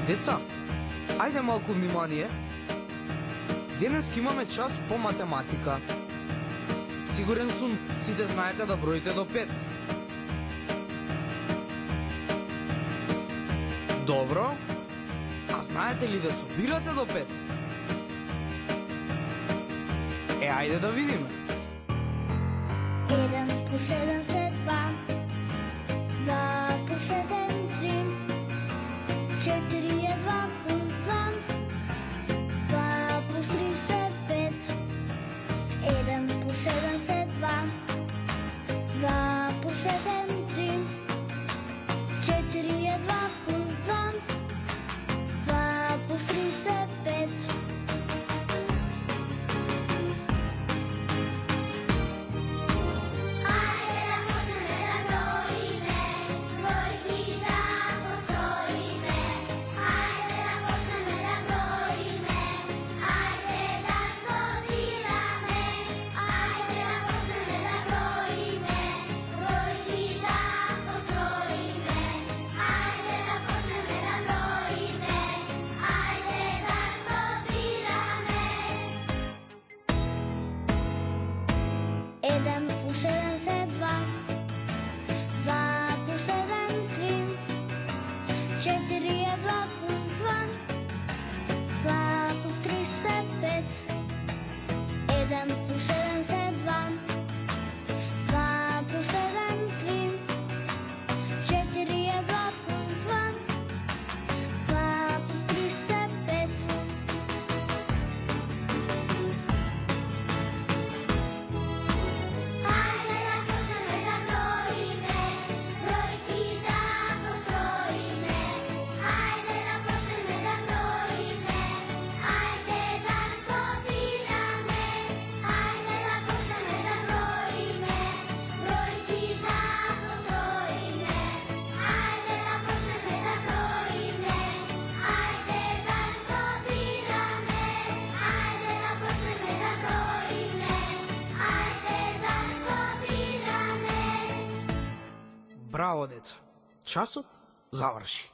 Деца, ајде малку внимание. Денес имаме час по математика. Сигурен сум, сите знаете да броите до 5. Добро. А знаете ли да собирате до 5? Ајде да видиме. 1 плюс 1 се 2, 2 плюс 1 3, 4 е 2 плюс 2, 2 плюс 3 се 5, 1 плюс 1 се 2, 2 плюс 1 3, 4 е 2 плюс 2, 2 плюс 3 се 5. Jedan plus jedan se 2, 2 plus 1 3, 4 je 2 plus 2, 2 plus 3 se 5, 1 plus 1 se 2, 2 plus 1 3, 4 je 2 plus 2, 2 plus 3 se 5. Браво, деца. Часот заврши.